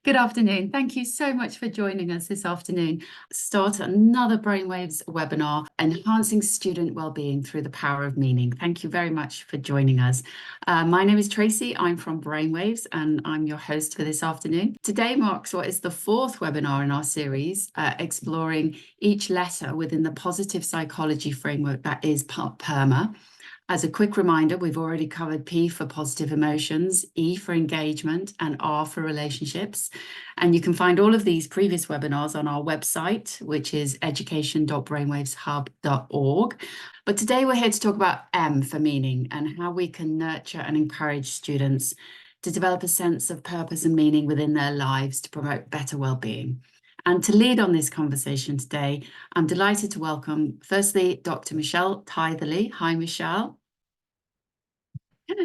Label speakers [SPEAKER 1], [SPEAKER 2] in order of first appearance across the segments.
[SPEAKER 1] Good afternoon. Thank you so much for joining us this afternoon. Start another Brainwaves webinar, Enhancing Student Wellbeing Through the Power of Meaning. Thank you very much for joining us. My name is Tracy. I'm from Brainwaves and I'm your host for this afternoon. Today marks what is the fourth webinar in our series, exploring each letter within the positive psychology framework that is PERMA. As a quick reminder, we've already covered P for positive emotions, E for engagement, and R for relationships. And you can find all of these previous webinars on our website, which is education.brainwaveshub.org. But today we're here to talk about M for meaning and how we can nurture and encourage students to develop a sense of purpose and meaning within their lives to promote better well-being. And to lead on this conversation today, I'm delighted to welcome, firstly, Dr. Michelle Tytherley. Hi, Michelle.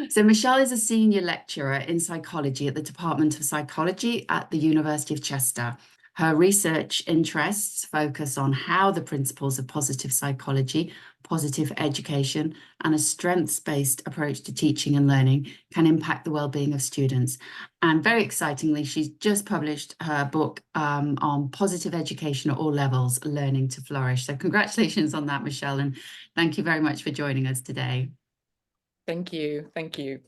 [SPEAKER 1] So Michelle is a senior lecturer in psychology at the Department of Psychology at the University of Chester. Her research interests focus on how the principles of positive psychology, positive education, and a strengths-based approach to teaching and learning can impact the well-being of students. And very excitingly, she's just published her book on positive education at all levels, Learning to Flourish. So congratulations on that, Michelle, and thank you very much for joining us today.
[SPEAKER 2] Thank you. Thank you.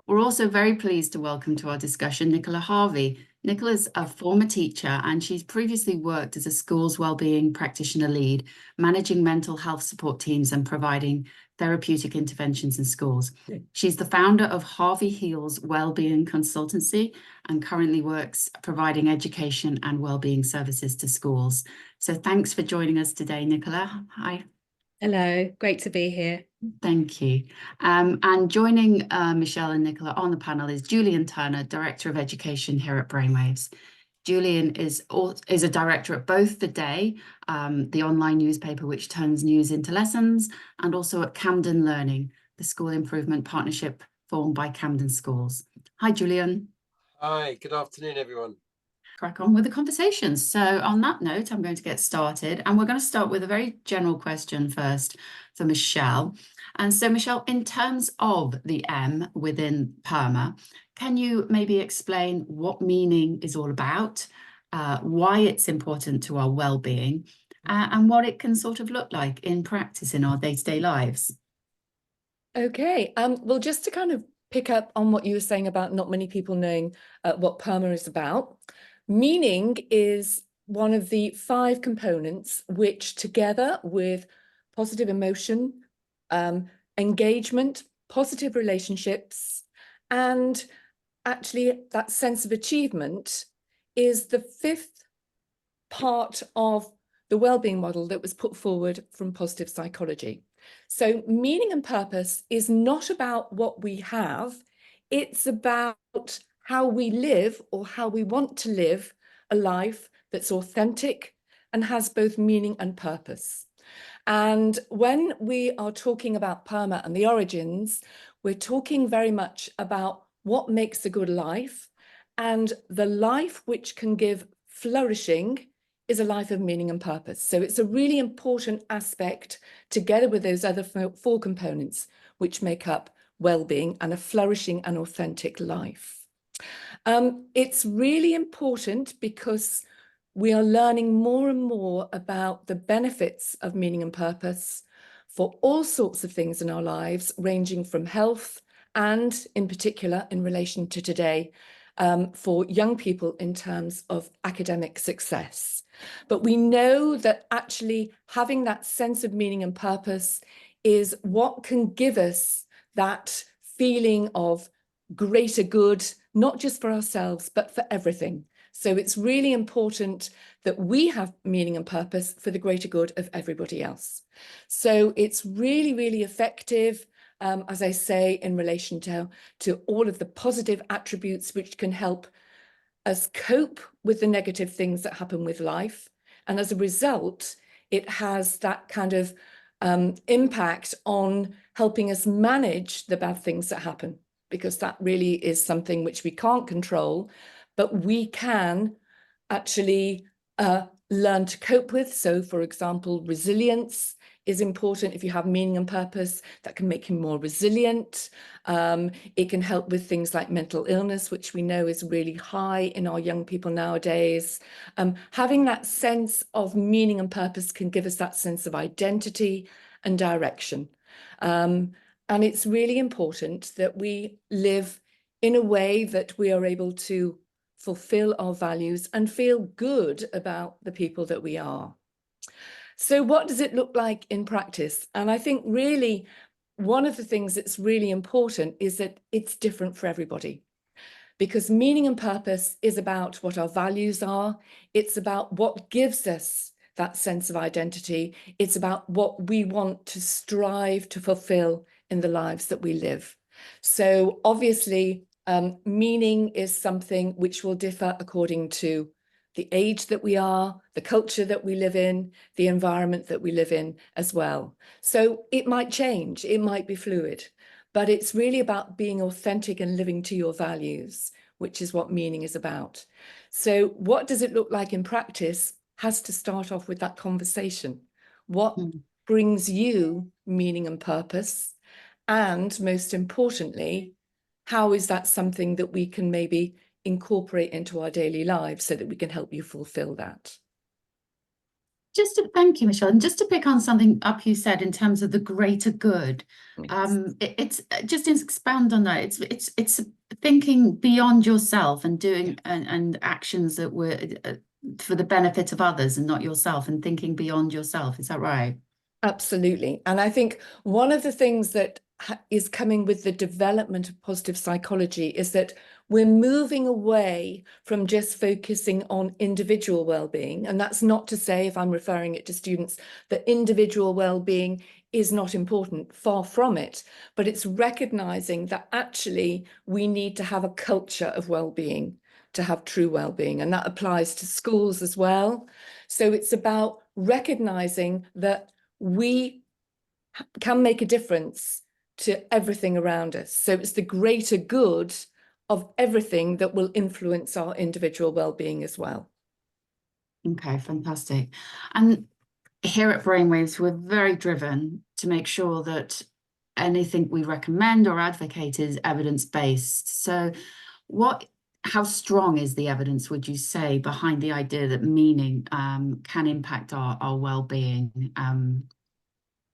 [SPEAKER 1] We're also very pleased to welcome to our discussion Nicola Harvey. Nicola's a former teacher and she's previously worked as a school's wellbeing practitioner lead, managing mental health support teams and providing therapeutic interventions in schools. She's the founder of Harvey Heal's Wellbeing Consultancy and currently works providing education and wellbeing services to schools. So thanks for joining us today, Nicola. Hi.
[SPEAKER 3] Hello, great to be here.
[SPEAKER 1] Thank you. And joining Michelle and Nicola on the panel is Julian Turner, Director of Education here at Brainwaves. Julian is a director at both The Day, the online newspaper which turns news into lessons, and also at Camden Learning, the school improvement partnership formed by Camden Schools. Hi, Julian.
[SPEAKER 4] Hi, good afternoon, everyone.
[SPEAKER 1] Crack on with the conversation. So on that note, I'm going to get started, and we're going to start with a very general question first for Michelle. And so Michelle, in terms of the M within PERMA, can you maybe explain what meaning is all about, why it's important to our well-being, and what it can sort of look like in practice in our day-to-day lives?
[SPEAKER 2] Okay, well, just to kind of pick up on what you were saying about not many people knowing what PERMA is about. Meaning is one of the 5 components which, together with positive emotion, engagement, positive relationships, and actually that sense of achievement, is the 5th part of the wellbeing model that was put forward from positive psychology. So meaning and purpose is not about what we have, it's about how we live, or how we want to live a life that's authentic and has both meaning and purpose. And when we are talking about PERMA and the origins, we're talking very much about what makes a good life, and the life which can give flourishing is a life of meaning and purpose. So it's a really important aspect, together with those other 4 components which make up well-being and a flourishing and authentic life. It's really important because we are learning more and more about the benefits of meaning and purpose for all sorts of things in our lives, ranging from health and, in particular, in relation to today, for young people in terms of academic success. But we know that actually having that sense of meaning and purpose is what can give us that feeling of greater good, not just for ourselves, but for everything. So it's really important that we have meaning and purpose for the greater good of everybody else. So it's really, really effective, as I say, in relation to all of the positive attributes which can help us cope with the negative things that happen with life. And as a result, it has that kind of impact on helping us manage the bad things that happen, because that really is something which we can't control, but we can actually learn to cope with. So, for example, resilience is important. If you have meaning and purpose, that can make you more resilient. It can help with things like mental illness, which we know is really high in our young people nowadays. Having that sense of meaning and purpose can give us that sense of identity and direction. And it's really important that we live in a way that we are able to fulfill our values and feel good about the people that we are. So what does it look like in practice? And I think really one of the things that's really important is that it's different for everybody, because meaning and purpose is about what our values are. It's about what gives us that sense of identity. It's about what we want to strive to fulfill in the lives that we live. So obviously, meaning is something which will differ according to the age that we are, the culture that we live in, the environment that we live in as well. So it might change, it might be fluid, but it's really about being authentic and living to your values, which is what meaning is about. So what does it look like in practice has to start off with that conversation. What brings you meaning and purpose? And most importantly, how is that something that we can maybe incorporate into our daily lives so that we can help you fulfill that?
[SPEAKER 1] Thank you, Michelle. And just to pick on something up you said in terms of the greater good,
[SPEAKER 2] Yes.
[SPEAKER 1] it's just to expand on that. It's thinking beyond yourself and doing and actions that were for the benefit of others and not yourself, and thinking beyond yourself. Is that right?
[SPEAKER 2] Absolutely. And I think one of the things that is coming with the development of positive psychology is that we're moving away from just focusing on individual well-being. And that's not to say, if I'm referring it to students, that individual well-being is not important, far from it, but it's recognizing that actually we need to have a culture of well-being to have true well-being. And that applies to schools as well. So it's about recognizing that we can make a difference to everything around us. So it's the greater good of everything that will influence our individual well-being as well.
[SPEAKER 1] Okay, fantastic. And here at Brainwaves, we're very driven to make sure that anything we recommend or advocate is evidence-based. So how strong is the evidence, would you say, behind the idea that meaning can impact our well-being?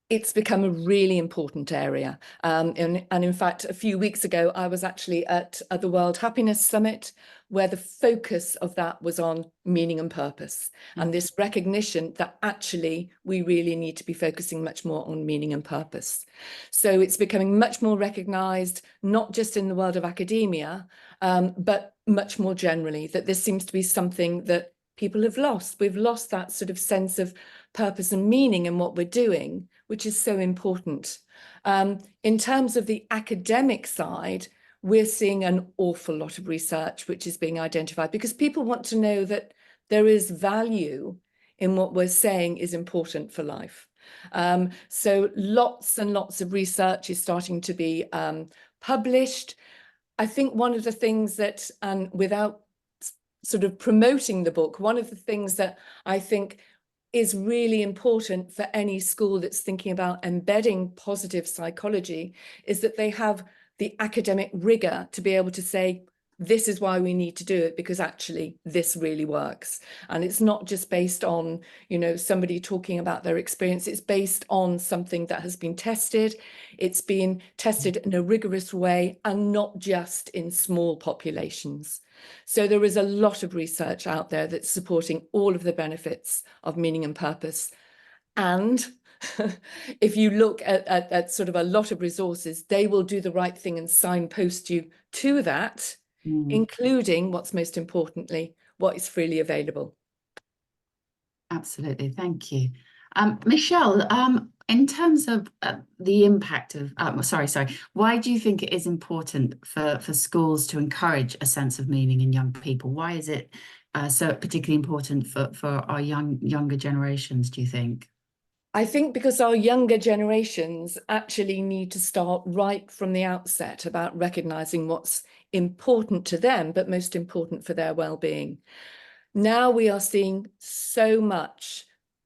[SPEAKER 2] It's become a really important area. And in fact, a few weeks ago, I was actually at the World Happiness Summit, where the focus of that was on meaning and purpose, and this recognition that actually we really need to be focusing much more on meaning and purpose. So it's becoming much more recognized, not just in the world of academia, but much more generally, that this seems to be something that people have lost. We've lost that sort of sense of purpose and meaning in what we're doing, which is so important. In terms of the academic side, we're seeing an awful lot of research which is being identified, because people want to know that there is value in what we're saying is important for life. So lots and lots of research is starting to be published. I think one of the things that, and without sort of promoting the book, one of the things that I think is really important for any school that's thinking about embedding positive psychology is that they have the academic rigor to be able to say, this is why we need to do it, because actually this really works. And it's not just based on, somebody talking about their experience. It's based on something that has been tested. It's been tested in a rigorous way and not just in small populations. So there is a lot of research out there that's supporting all of the benefits of meaning and purpose. And if you look at sort of a lot of resources, they will do the right thing and signpost you to that, including, what's most importantly, what is freely available.
[SPEAKER 1] Absolutely, thank you. Michelle, in terms of the impact of, why do you think it is important for schools to encourage a sense of meaning in young people? Why is it so particularly important for our younger generations, do you think?
[SPEAKER 2] I think because our younger generations actually need to start right from the outset about recognizing what's important to them, but most important for their well-being. Now we are seeing so much.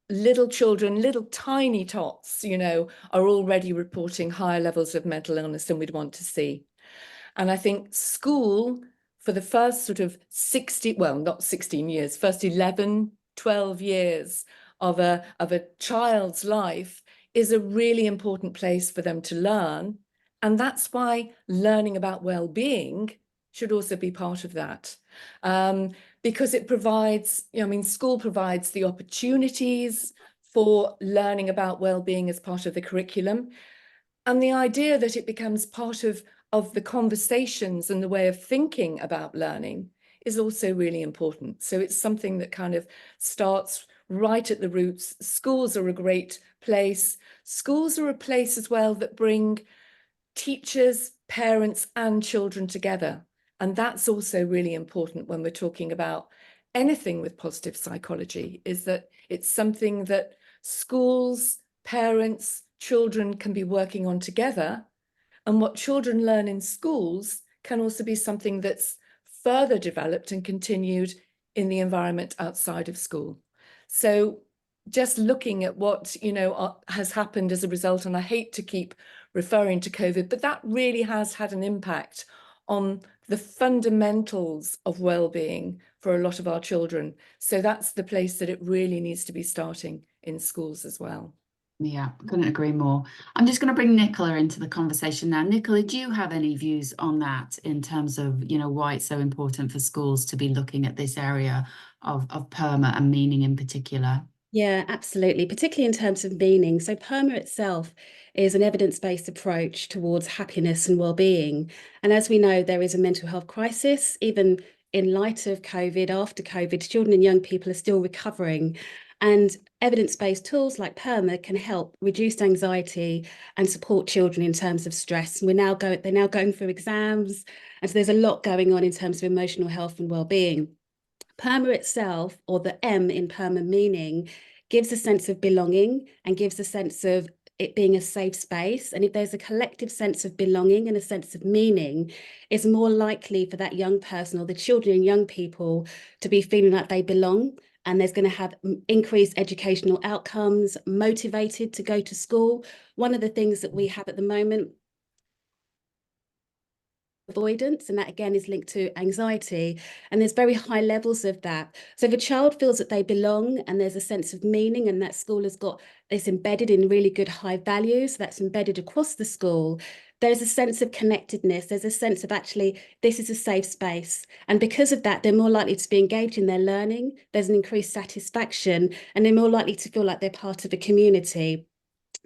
[SPEAKER 2] Little children, little tiny tots, are already reporting higher levels of mental illness than we'd want to see. And I think school, for the first sort of 60, well, not 16 years, first 11, 12 years of a child's life is a really important place for them to learn. And that's why learning about well-being should also be part of that. Because it provides, school provides the opportunities for learning about well-being as part of the curriculum. And the idea that it becomes part of the conversations and the way of thinking about learning is also really important. So it's something that kind of starts right at the roots. Schools are a great place. Schools are a place as well that bring teachers, parents, and children together. And that's also really important when we're talking about anything with positive psychology, is that it's something that schools, parents, children can be working on together. And what children learn in schools can also be something that's further developed and continued in the environment outside of school. So just looking at what, has happened as a result, and I hate to keep referring to COVID, but that really has had an impact on the fundamentals of well-being for a lot of our children. So that's the place that it really needs to be starting in schools as well.
[SPEAKER 1] Yeah, couldn't agree more. I'm just going to bring Nicola into the conversation now. Nicola, do you have any views on that in terms of, why it's so important for schools to be looking at this area of PERMA and meaning in particular?
[SPEAKER 3] Yeah, absolutely, particularly in terms of meaning. So PERMA itself is an evidence-based approach towards happiness and well-being. And as we know, there is a mental health crisis, even in light of COVID, after COVID, children and young people are still recovering. And evidence-based tools like PERMA can help reduce anxiety and support children in terms of stress. And they're now going through exams. And so there's a lot going on in terms of emotional health and well-being. PERMA itself, or the M in PERMA meaning, gives a sense of belonging and gives a sense of it being a safe space. And if there's a collective sense of belonging and a sense of meaning, it's more likely for that young person or the children and young people to be feeling like they belong. And there's going to have increased educational outcomes, motivated to go to school. One of the things that we have at the moment, avoidance, and that again is linked to anxiety, and there's very high levels of that. So if a child feels that they belong and there's a sense of meaning, and that school has got this embedded in really good high values that's embedded across the school, there's a sense of connectedness, there's a sense of actually this is a safe space, and because of that they're more likely to be engaged in their learning, there's an increased satisfaction, and they're more likely to feel like they're part of a community.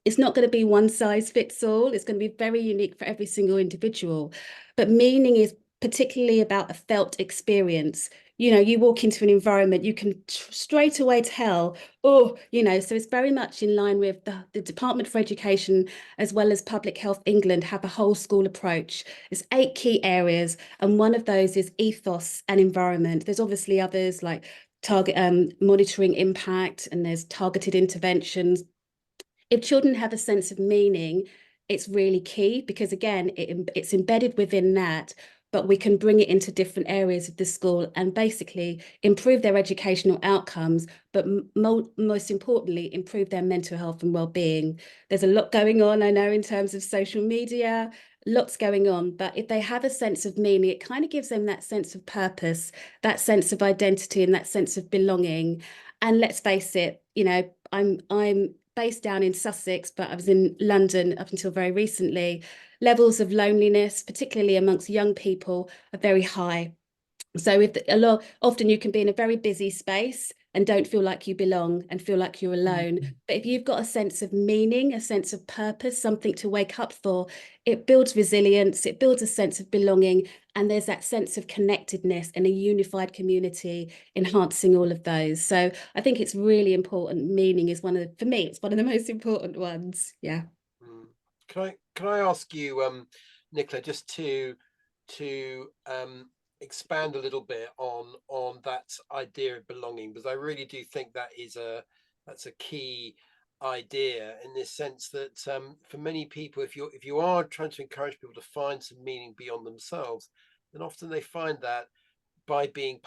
[SPEAKER 3] It's not going to be one size fits all. It's going to be very unique for every single individual. But meaning is particularly about a felt experience. You walk into an environment, you can straight away tell, so it's very much in line with the Department for Education, as well as Public Health England, have a whole school approach. There's 8 key areas, and one of those is ethos and environment. There's obviously others like target monitoring impact, and there's targeted interventions. If children have a sense of meaning, it's really key, because again, it's embedded within that, but we can bring it into different areas of the school and basically improve their educational outcomes, but most importantly, improve their mental health and well-being. There's a lot going on, I know, in terms of social media, lots going on, but if they have a sense of meaning, it kind of gives them that sense of purpose, that sense of identity, and that sense of belonging. And let's face it, I'm based down in Sussex, but I was in London up until very recently. Levels of loneliness, particularly amongst young people, are very high. So often you can be in a very busy space and don't feel like you belong and feel like you're alone. But if you've got a sense of meaning, a sense of purpose, something to wake up for, it builds resilience, it builds a sense of belonging, and there's that sense of connectedness and a unified community enhancing all of those. So I think it's really important. Meaning is for me, it's one of the most important ones. Yeah.
[SPEAKER 4] Can I ask you, Nicola, just to expand a little bit on that idea of belonging, because I really do think that's a key idea, in this sense that for many people, if you are trying to encourage people to find some meaning beyond themselves, then often they find that by being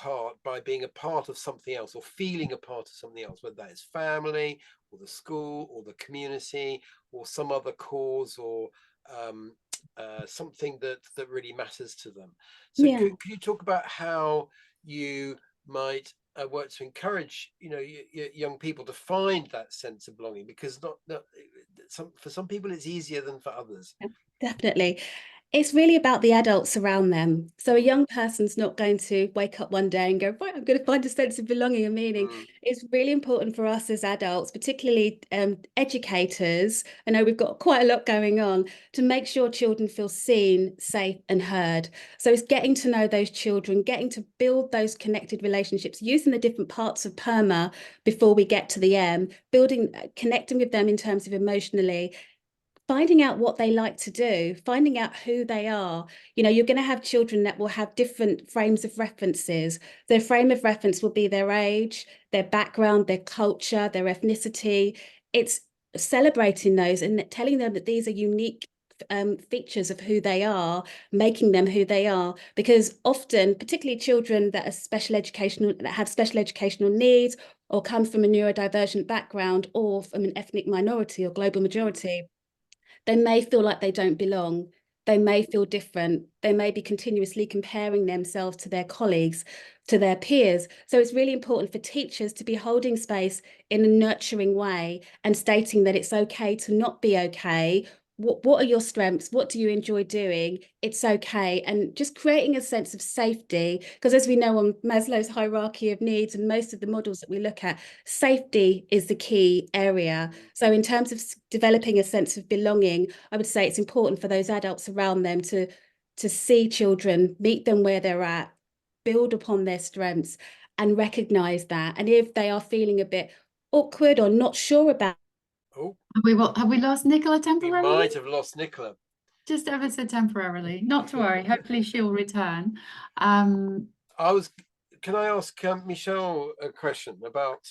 [SPEAKER 4] a part of something else, or feeling a part of something else, whether that is family or the school or the community or some other cause, or something that really matters to them. So
[SPEAKER 3] Yeah.
[SPEAKER 4] could you talk about how you might work to encourage, young people to find that sense of belonging? Because for some people it's easier than for others.
[SPEAKER 3] Definitely. It's really about the adults around them. So a young person's not going to wake up one day and go, right, I'm going to find a sense of belonging and meaning. It's really important for us as adults, particularly educators. I know we've got quite a lot going on, to make sure children feel seen, safe and heard. So it's getting to know those children, getting to build those connected relationships, using the different parts of PERMA before we get to the M, connecting with them in terms of emotionally, finding out what they like to do, finding out who they are. You're going to have children that will have different frames of references. Their frame of reference will be their age, their background, their culture, their ethnicity. It's celebrating those and telling them that these are unique features of who they are, making them who they are. Because often, particularly children that have special educational needs, or come from a neurodivergent background, or from an ethnic minority or global majority, they may feel like they don't belong. They may feel different. They may be continuously comparing themselves to their colleagues, to their peers. So it's really important for teachers to be holding space in a nurturing way and stating that it's okay to not be okay. What are your strengths? What do you enjoy doing? It's okay. And just creating a sense of safety, because as we know on Maslow's hierarchy of needs and most of the models that we look at, safety is the key area. So in terms of developing a sense of belonging, I would say it's important for those adults around them to see children, meet them where they're at, build upon their strengths and recognize that. And if they are feeling a bit awkward or not sure about.
[SPEAKER 4] Oh,
[SPEAKER 1] Have we lost Nicola
[SPEAKER 4] we
[SPEAKER 1] temporarily?
[SPEAKER 4] might have lost Nicola.
[SPEAKER 1] Just ever so temporarily. Not to worry. Hopefully she'll return.
[SPEAKER 4] Can I ask Michelle a question about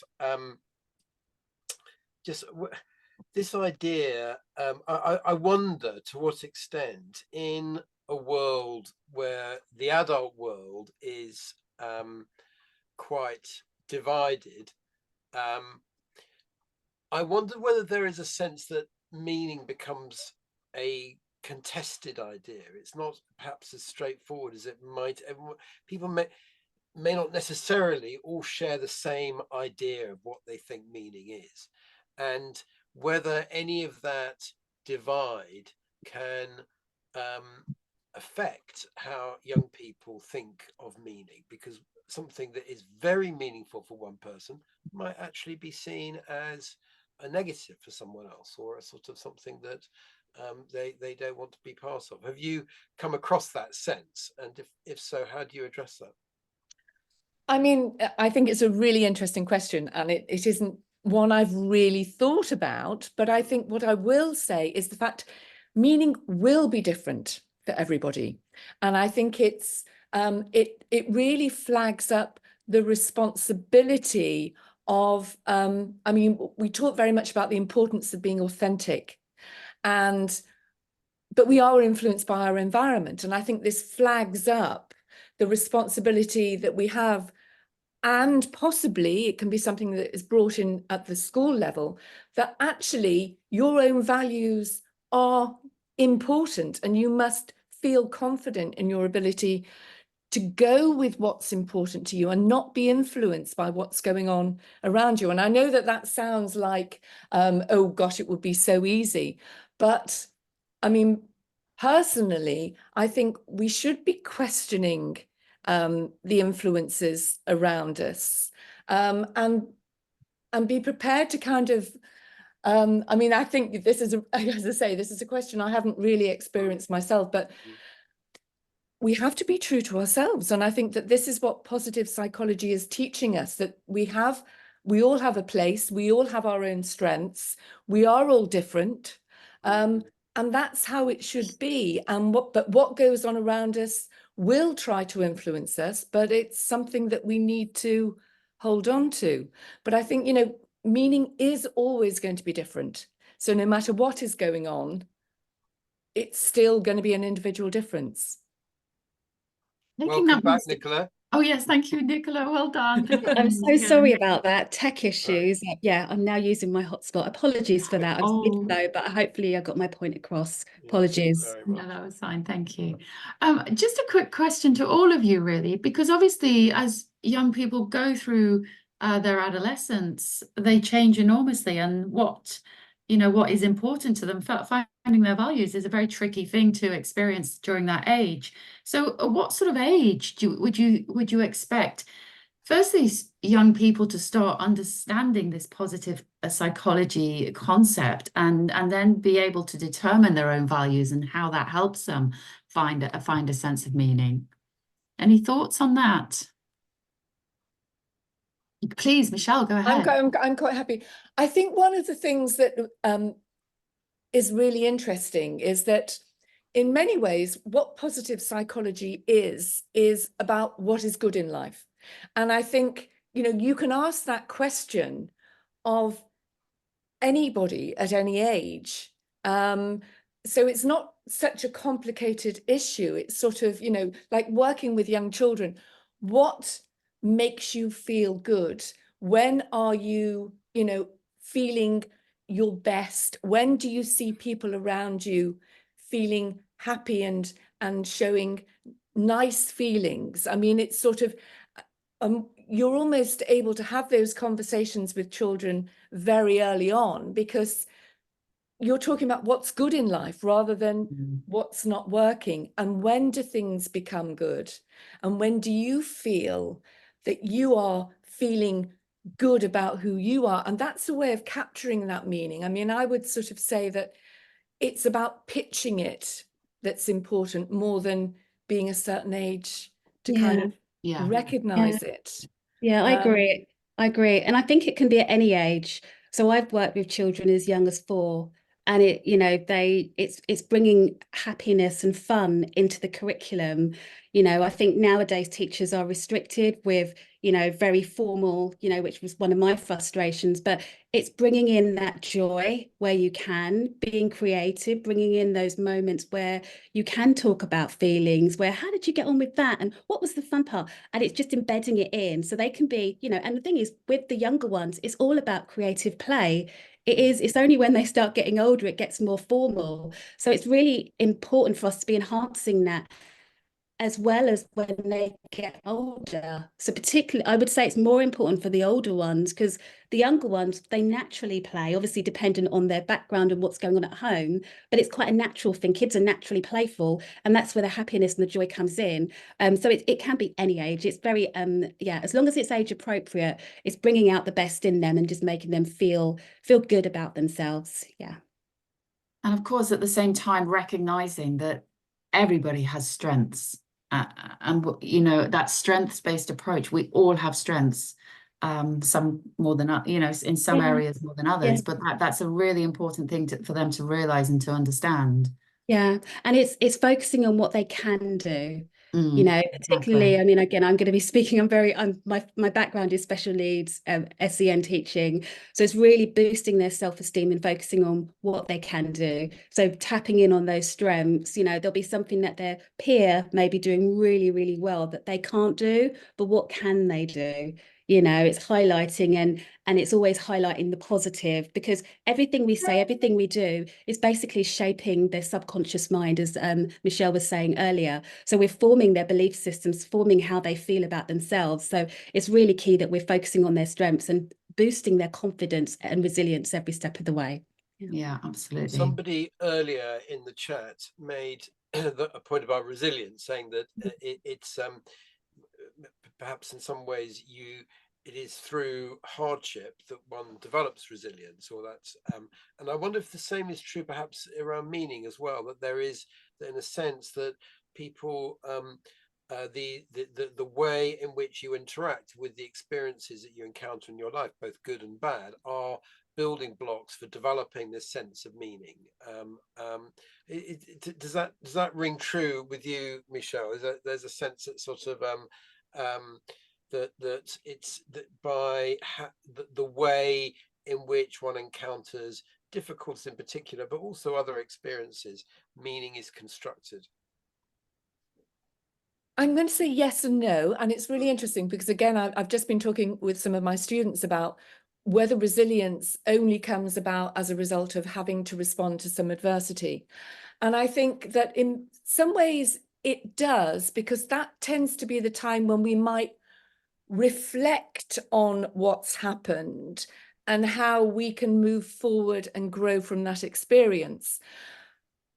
[SPEAKER 4] just this idea? I wonder to what extent, in a world where the adult world is quite divided, I wonder whether there is a sense that meaning becomes a contested idea. It's not perhaps as straightforward as it might. People may not necessarily all share the same idea of what they think meaning is, and whether any of that divide can affect how young people think of meaning, because something that is very meaningful for one person might actually be seen as a negative for someone else, or a sort of something that they don't want to be part of. Have you come across that sense? And if so, how do you address that?
[SPEAKER 2] I mean, I think it's a really interesting question, and it isn't one I've really thought about, but I think what I will say is the fact meaning will be different for everybody. And I think it's it really flags up the responsibility of, I mean, we talk very much about the importance of being authentic, but we are influenced by our environment. And I think this flags up the responsibility that we have, and possibly it can be something that is brought in at the school level, that actually your own values are important and you must feel confident in your ability to go with what's important to you and not be influenced by what's going on around you. And I know that that sounds like, oh gosh, it would be so easy. But I mean, personally, I think we should be questioning the influences around us, and be prepared to kind of, I mean, I think this is, as I say, this is a question I haven't really experienced myself, but we have to be true to ourselves. And I think that this is what positive psychology is teaching us, that we all have a place, we all have our own strengths, we are all different. And that's how it should be. But what goes on around us will try to influence us, but it's something that we need to hold on to. But I think, meaning is always going to be different. So no matter what is going on, it's still going to be an individual difference.
[SPEAKER 4] Welcome back, Nicola.
[SPEAKER 1] Oh yes, thank you, Nicola. Well done. Thank you,
[SPEAKER 3] I'm so
[SPEAKER 1] Megan.
[SPEAKER 3] sorry about that. Tech
[SPEAKER 4] Right.
[SPEAKER 3] issues. Yeah, I'm now using my hotspot. Apologies for that. I didn't
[SPEAKER 1] Oh,
[SPEAKER 3] know, but hopefully I got my point across.
[SPEAKER 4] Yeah,
[SPEAKER 3] Apologies.
[SPEAKER 4] very
[SPEAKER 1] no,
[SPEAKER 4] much.
[SPEAKER 1] that was fine. Thank you. Just a quick question to all of you, really, because obviously, as young people go through their adolescence, they change enormously, and what is important to them, finding their values is a very tricky thing to experience during that age. So, what sort of age would you expect? Firstly, young people to start understanding this positive psychology concept, and then be able to determine their own values and how that helps them find a sense of meaning. Any thoughts on that? Please, Michelle, go ahead.
[SPEAKER 2] I'm quite happy. I think one of the things that is really interesting is that in many ways, what positive psychology is about what is good in life. And I think, you can ask that question of anybody at any age. So it's not such a complicated issue. It's sort of, like working with young children. What makes you feel good? When are you, feeling your best? When do you see people around you feeling happy and showing nice feelings? I mean, it's sort of, you're almost able to have those conversations with children very early on, because you're talking about what's good in life rather than what's not working. And when do things become good? And when do you feel that you are feeling good about who you are? And that's a way of capturing that meaning. I mean, I would sort of say that it's about pitching it that's important more than being a certain age to kind of
[SPEAKER 1] Yeah.
[SPEAKER 2] recognize it.
[SPEAKER 3] Yeah, I agree. I agree. And I think it can be at any age. So I've worked with children as young as 4, and it's bringing happiness and fun into the curriculum. I think nowadays teachers are restricted with, very formal, which was one of my frustrations, but it's bringing in that joy where you can, being creative, bringing in those moments where you can talk about feelings, where how did you get on with that? And what was the fun part? And it's just embedding it in so they can be, and the thing is with the younger ones, it's all about creative play. It's only when they start getting older, it gets more formal. So it's really important for us to be enhancing that as well as when they get older. So particularly, I would say it's more important for the older ones, because the younger ones, they naturally play, obviously dependent on their background and what's going on at home, but it's quite a natural thing. Kids are naturally playful, and that's where the happiness and the joy comes in. So it can be any age. It's very, as long as it's age appropriate, it's bringing out the best in them and just making them feel good about themselves. Yeah.
[SPEAKER 1] And of course, at the same time, recognizing that everybody has strengths. And that strengths-based approach, we all have strengths, some more than in some areas more than others, but that's a really important thing for them to realize and to understand.
[SPEAKER 3] Yeah, and it's focusing on what they can do. Particularly,
[SPEAKER 1] Exactly.
[SPEAKER 3] I mean, again, I'm going to be speaking, my background is special needs, SEN teaching. So it's really boosting their self-esteem and focusing on what they can do. So tapping in on those strengths, there'll be something that their peer may be doing really, really well that they can't do, but what can they do? It's highlighting and it's always highlighting the positive, because everything we say, everything we do is basically shaping their subconscious mind, as Michelle was saying earlier. So we're forming their belief systems, forming how they feel about themselves. So it's really key that we're focusing on their strengths and boosting their confidence and resilience every step of the way.
[SPEAKER 1] Yeah, absolutely.
[SPEAKER 4] Somebody earlier in the chat made a point about resilience, saying that it's perhaps in some ways it is through hardship that one develops resilience, or that's and I wonder if the same is true perhaps around meaning as well, that there is, in a sense, that people the way in which you interact with the experiences that you encounter in your life, both good and bad, are building blocks for developing this sense of meaning. Does that ring true with you, Michelle? There's a sense that sort of that it's that by the way in which one encounters difficulties in particular, but also other experiences, meaning is constructed.
[SPEAKER 2] I'm going to say yes and no. And it's really interesting because, again, I've just been talking with some of my students about whether resilience only comes about as a result of having to respond to some adversity. And I think that in some ways it does, because that tends to be the time when we might reflect on what's happened and how we can move forward and grow from that experience.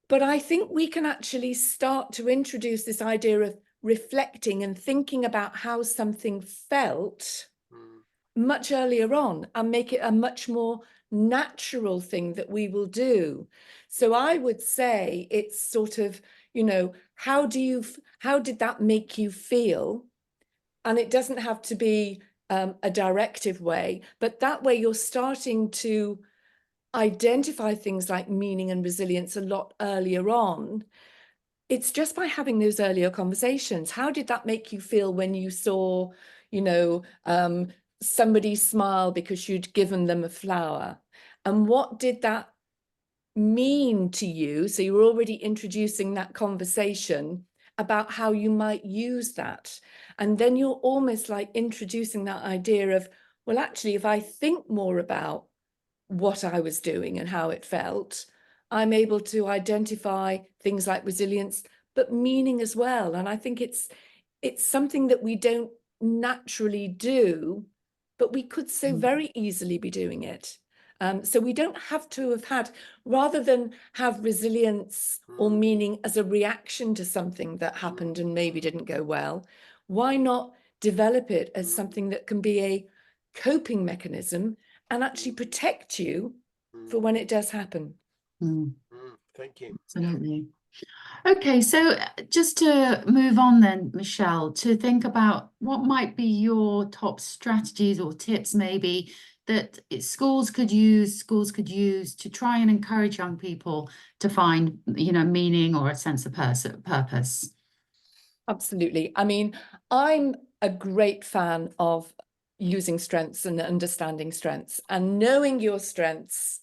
[SPEAKER 2] But I think we can actually start to introduce this idea of reflecting and thinking about how something felt much earlier on and make it a much more natural thing that we will do. So I would say it's sort of, you know, how did that make you feel? And it doesn't have to be a directive way, but that way you're starting to identify things like meaning and resilience a lot earlier on. It's just by having those earlier conversations. How did that make you feel when you saw, you know, somebody smile because you'd given them a flower? And what did that mean to you? So you were already introducing that conversation about how you might use that. And then you're almost like introducing that idea of, well, actually, if I think more about what I was doing and how it felt, I'm able to identify things like resilience, but meaning as well. And I think it's something that we don't naturally do, but we could so very easily be doing it. So we don't have to have had, rather than have resilience or meaning as a reaction to something that happened and maybe didn't go well, why not develop it as something that can be a coping mechanism and actually protect you for when it does happen?
[SPEAKER 4] Thank you.
[SPEAKER 1] Absolutely. Okay, so just to move on then, Michelle, to think about what might be your top strategies or tips maybe that schools could use to try and encourage young people to find, you know, meaning or a sense of purpose.
[SPEAKER 2] Absolutely. I mean, I'm a great fan of using strengths and understanding strengths and knowing your strengths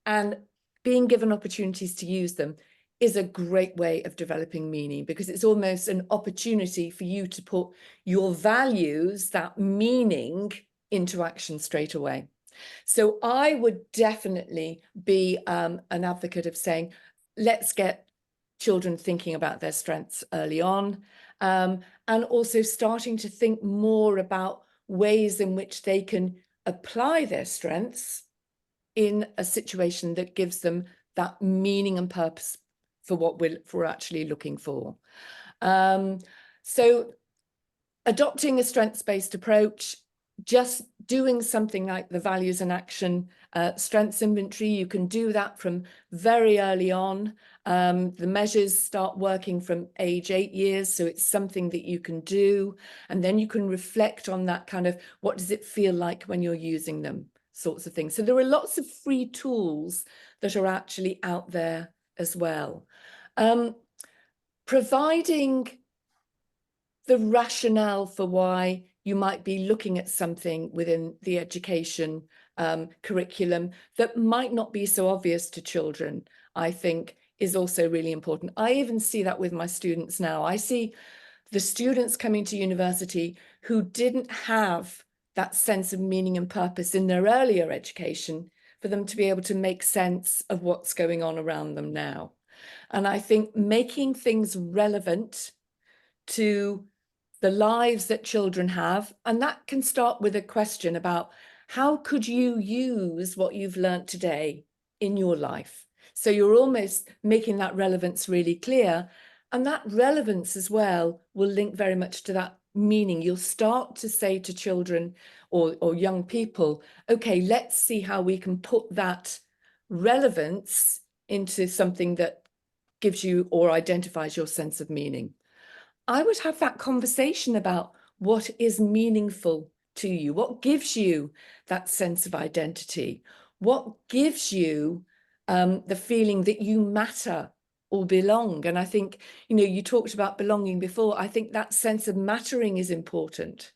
[SPEAKER 2] and being given opportunities to use them is a great way of developing meaning, because it's almost an opportunity for you to put your values, that meaning, into action straight away. So I would definitely be an advocate of saying, let's get children thinking about their strengths early on, and also starting to think more about ways in which they can apply their strengths in a situation that gives them that meaning and purpose for what we're actually looking for. So adopting a strengths-based approach, just doing something like the values and action strengths inventory, you can do that from very early on. The measures start working from age 8 years, so it's something that you can do, and then you can reflect on that kind of, what does it feel like when you're using them, sorts of things. So there are lots of free tools that are actually out there as well. Providing the rationale for why you might be looking at something within the education curriculum that might not be so obvious to children, I think, is also really important. I even see that with my students now. I see the students coming to university who didn't have that sense of meaning and purpose in their earlier education, for them to be able to make sense of what's going on around them now. And I think making things relevant to the lives that children have, and that can start with a question about, how could you use what you've learned today in your life? So you're almost making that relevance really clear, and that relevance as well will link very much to that meaning. You'll start to say to children or young people, okay, let's see how we can put that relevance into something that gives you or identifies your sense of meaning. I would have that conversation about what is meaningful to you, what gives you that sense of identity, what gives you the feeling that you matter or belong. And I think, you know, you talked about belonging before. I think that sense of mattering is important.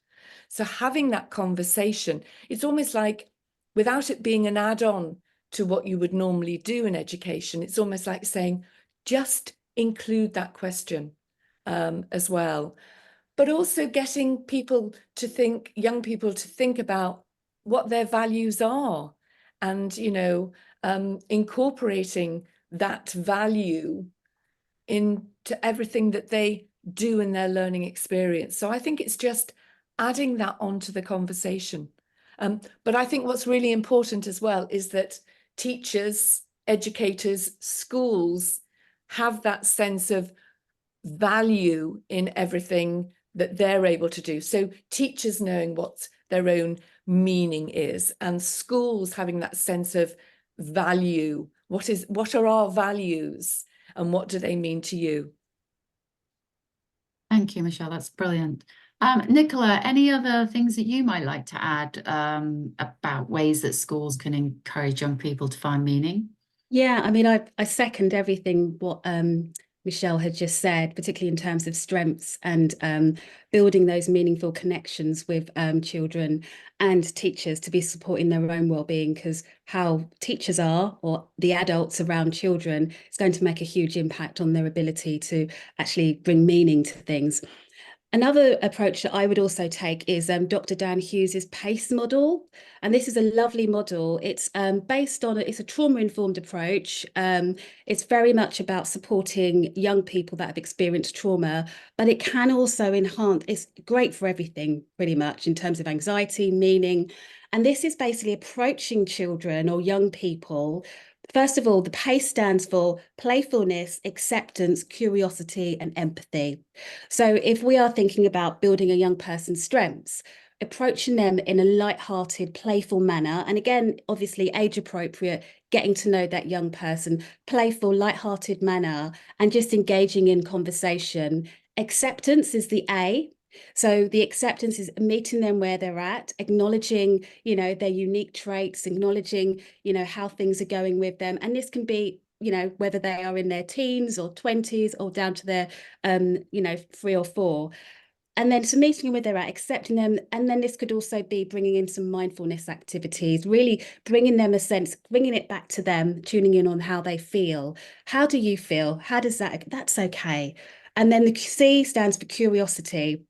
[SPEAKER 2] So having that conversation, it's almost like, without it being an add-on to what you would normally do in education, it's almost like saying, just include that question as well. but also getting people to think, young people to think about what their values are, and, you know, incorporating that value into everything that they do in their learning experience. So I think it's just adding that onto the conversation. But I think what's really important as well is that teachers, educators, schools have that sense of value in everything that they're able to do. So teachers knowing what their own meaning is, and schools having that sense of value. What are our values and what do they mean to you?
[SPEAKER 1] Thank you, Michelle. That's brilliant. Nicola, any other things that you might like to add about ways that schools can encourage young people to find meaning?
[SPEAKER 3] Yeah, I mean, I second everything what Michelle had just said, particularly in terms of strengths and building those meaningful connections with children and teachers to be supporting their own well-being, because how teachers are, or the adults around children, is going to make a huge impact on their ability to actually bring meaning to things. Another approach that I would also take is Dr. Dan Hughes's PACE model. And this is a lovely model. It's based on, it's a trauma-informed approach. It's very much about supporting young people that have experienced trauma, but it can also enhance, it's great for everything pretty much in terms of anxiety, meaning. And this is basically approaching children or young people. First of all, the PACE stands for playfulness, acceptance, curiosity, and empathy. So if we are thinking about building a young person's strengths, approaching them in a light-hearted, playful manner, and again, obviously age appropriate, getting to know that young person, playful, light-hearted manner, and just engaging in conversation. Acceptance is the A. So the acceptance is meeting them where they're at, acknowledging, you know, their unique traits, acknowledging, you know, how things are going with them. And this can be, you know, whether they are in their teens or 20s or down to their, you know, 3 or 4. And then so meeting them where they're at, accepting them. And then this could also be bringing in some mindfulness activities, really bringing them a sense, bringing it back to them, tuning in on how they feel. How do you feel? How does that's okay. And then the C stands for curiosity.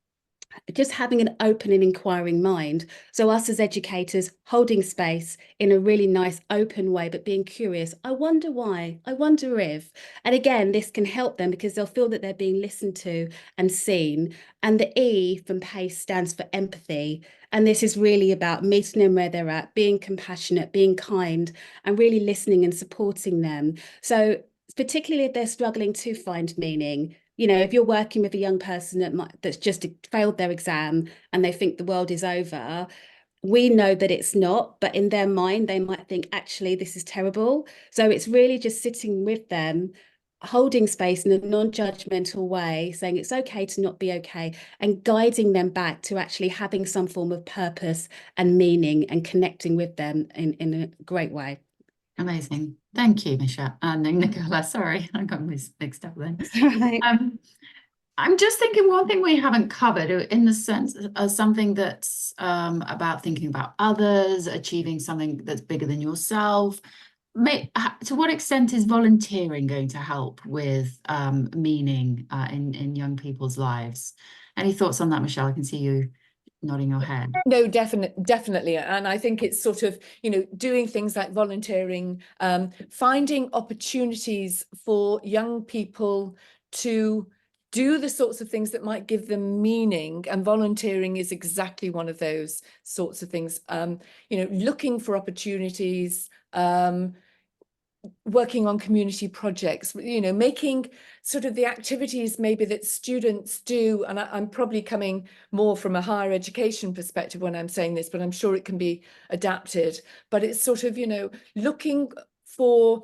[SPEAKER 3] Just having an open and inquiring mind. So us as educators holding space in a really nice open way, but being curious. I wonder why, I wonder if, and again, this can help them because they'll feel that they're being listened to and seen. And the E from PACE stands for empathy. And this is really about meeting them where they're at, being compassionate, being kind, and really listening and supporting them. So particularly if they're struggling to find meaning, you know, if you're working with a young person that's just failed their exam and they think the world is over, we know that it's not, but in their mind, they might think, actually, this is terrible. So it's really just sitting with them, holding space in a non-judgmental way, saying it's okay to not be okay, and guiding them back to actually having some form of purpose and meaning and connecting with them in a great way.
[SPEAKER 1] Amazing. Thank you, Michelle. No, Nicola, sorry, I got mixed up then.
[SPEAKER 3] Right.
[SPEAKER 1] I'm just thinking one thing we haven't covered in the sense of something that's about thinking about others, achieving something that's bigger than yourself. To what extent is volunteering going to help with meaning in young people's lives? Any thoughts on that, Michelle? I can see you nodding your head.
[SPEAKER 2] No, definitely. And I think it's sort of, you know, doing things like volunteering, finding opportunities for young people to do the sorts of things that might give them meaning, and volunteering is exactly one of those sorts of things. You know, looking for opportunities, working on community projects, you know, making sort of the activities maybe that students do, and I'm probably coming more from a higher education perspective when I'm saying this, but I'm sure it can be adapted. But it's sort of, you know, looking for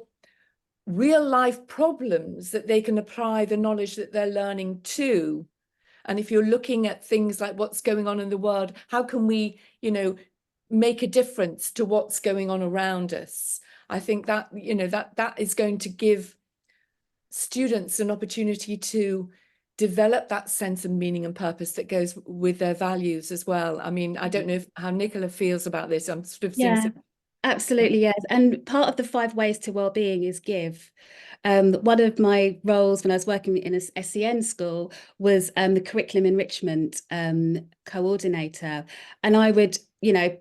[SPEAKER 2] real life problems that they can apply the knowledge that they're learning to. And if you're looking at things like what's going on in the world, how can we, you know, make a difference to what's going on around us? I think that, you know, that is going to give students an opportunity to develop that sense of meaning and purpose that goes with their values as well. I mean, I don't know how Nicola feels about this. I'm sort of seeing
[SPEAKER 3] Yeah.
[SPEAKER 2] some
[SPEAKER 3] Absolutely, yes. And part of the 5 ways to well-being is give. One of my roles when I was working in a SEN school was the curriculum enrichment coordinator. And I would,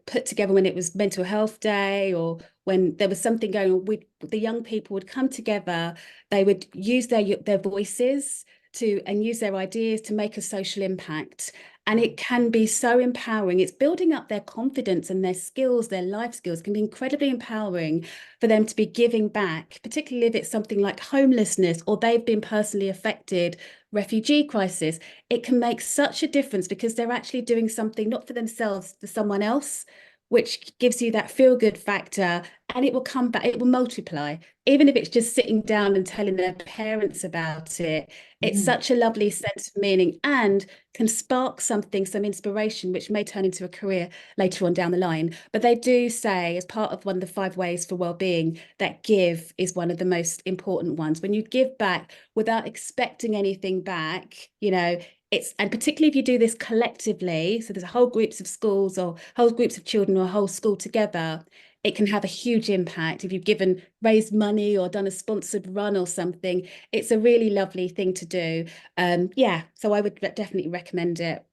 [SPEAKER 3] put together when it was mental health day or when there was something going on, the young people would come together, they would use their voices and use their ideas to make a social impact. And it can be so empowering. It's building up their confidence and their skills, their life skills can be incredibly empowering for them to be giving back, particularly if it's something like homelessness or they've been personally affected, refugee crisis. It can make such a difference because they're actually doing something not for themselves, for someone else, which gives you that feel-good factor, and it will come back, it will multiply. Even if it's just sitting down and telling their parents about it, it's such a lovely sense of meaning and can spark something, some inspiration, which may turn into a career later on down the line. But they do say, as part of one of the 5 ways for well-being, that give is one of the most important ones. When you give back without expecting anything back, and particularly if you do this collectively, so there's whole groups of schools or whole groups of children or a whole school together, it can have a huge impact. If you've raised money or done a sponsored run or something, it's a really lovely thing to do. So I would definitely recommend it.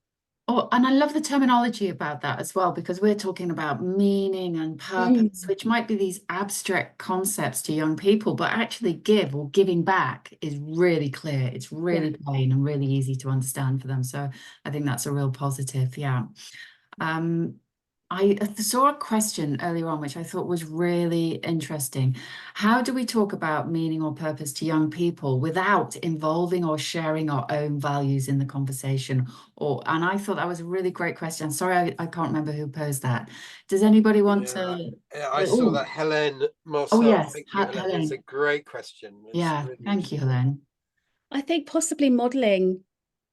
[SPEAKER 1] Oh, and I love the terminology about that as well, because we're talking about meaning and purpose, which might be these abstract concepts to young people, but actually give or giving back is really clear. It's really plain and really easy to understand for them. So I think that's a real positive. Yeah. I saw a question earlier on, which I thought was really interesting. How do we talk about meaning or purpose to young people without involving or sharing our own values in the conversation? And I thought that was a really great question. Sorry, I can't remember who posed that. Does anybody want to?
[SPEAKER 4] I saw that Helen Marcel.
[SPEAKER 1] Oh, yes,
[SPEAKER 4] Thank you, Helen. It's a great question. It's
[SPEAKER 1] yeah,
[SPEAKER 4] really
[SPEAKER 1] thank you, Helen.
[SPEAKER 3] I think possibly modeling,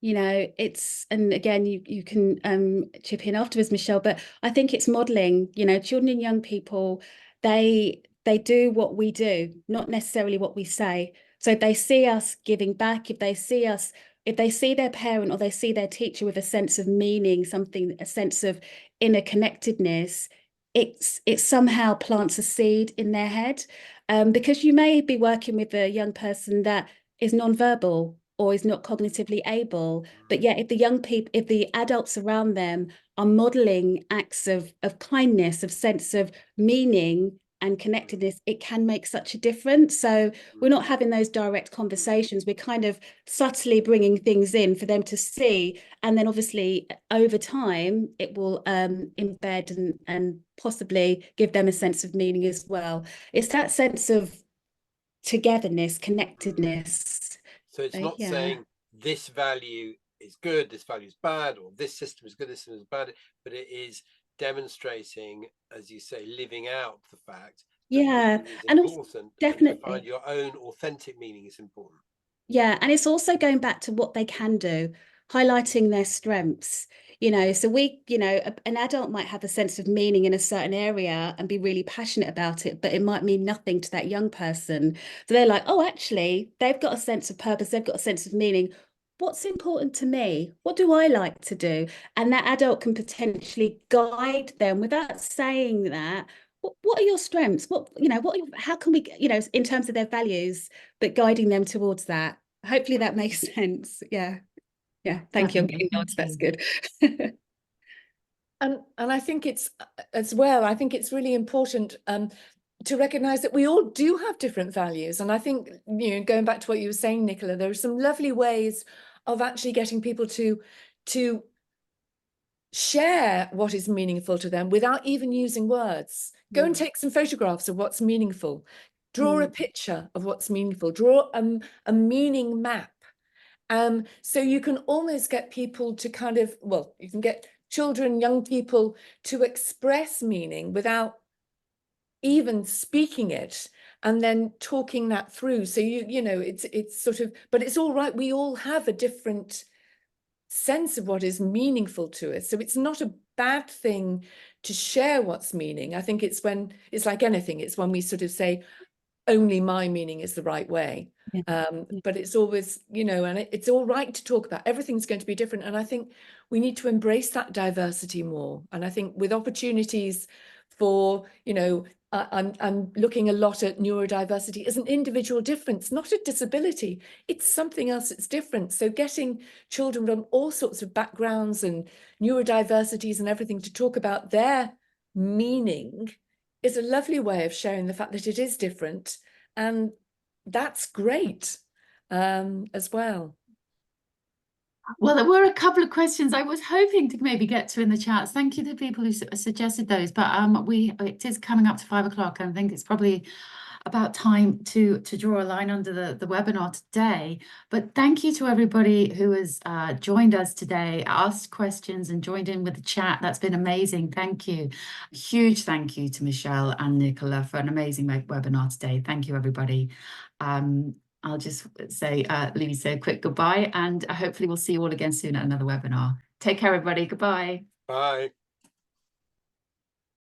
[SPEAKER 3] and again, you can chip in afterwards, Michelle, but I think it's modeling, children and young people, they do what we do, not necessarily what we say. So if they see us giving back, if they see their parent or they see their teacher with a sense of meaning, a sense of inner connectedness, it somehow plants a seed in their head. Because you may be working with a young person that is non-verbal or is not cognitively able, but yet if the adults around them are modeling acts of kindness, of sense of meaning and connectedness, it can make such a difference. So we're not having those direct conversations, we're kind of subtly bringing things in for them to see, and then obviously over time it will embed and possibly give them a sense of meaning as well. It's that sense of togetherness, connectedness.
[SPEAKER 4] So it's not saying this value is good, this value is bad, or this system is good, this system is bad, but it is demonstrating, as you say, living out the fact that meaning is important,
[SPEAKER 3] definitely,
[SPEAKER 4] and to find your own authentic meaning is important.
[SPEAKER 3] Yeah, and it's also going back to what they can do, highlighting their strengths. So an adult might have a sense of meaning in a certain area and be really passionate about it, but it might mean nothing to that young person. So they're like, oh, actually, they've got a sense of purpose, they've got a sense of meaning. What's important to me? What do I like to do? And that adult can potentially guide them without saying that. What are your strengths? How can we, in terms of their values, but guiding them towards that. Hopefully that makes sense. Yeah. Thank you. I'm getting nods. That's good.
[SPEAKER 2] And I think it's as well, I think it's really important to recognize that we all do have different values. And I think, going back to what you were saying, Nicola, there are some lovely ways of actually getting people to share what is meaningful to them without even using words. Go and take some photographs of what's meaningful. Draw a picture of what's meaningful. Draw a meaning map. So you can almost get people to you can get children, young people to express meaning without even speaking it, and then talking that through. So it's sort of, but it's all right. We all have a different sense of what is meaningful to us. So it's not a bad thing to share what's meaning. I think it's like anything, it's when we sort of say, only my meaning is the right way. But it's always, and it's all right to talk about, everything's going to be different. And I think we need to embrace that diversity more. And I think with opportunities for, I'm looking a lot at neurodiversity as an individual difference, not a disability. It's something else that's different. So getting children from all sorts of backgrounds and neurodiversities and everything to talk about their meaning is a lovely way of sharing the fact that it is different. And that's great as well.
[SPEAKER 1] Well, there were a couple of questions I was hoping to maybe get to in the chats. Thank you to the people who suggested those. But it is coming up to 5 o'clock, and I think it's probably about time to draw a line under the webinar today. But thank you to everybody who has joined us today, asked questions and joined in with the chat. That's been amazing. Thank you. A huge thank you to Michelle and Nicola for an amazing webinar today. Thank you, everybody. I'll just say, leave you say a quick goodbye, and hopefully we'll see you all again soon at another webinar. Take care, everybody. Goodbye.
[SPEAKER 4] Bye.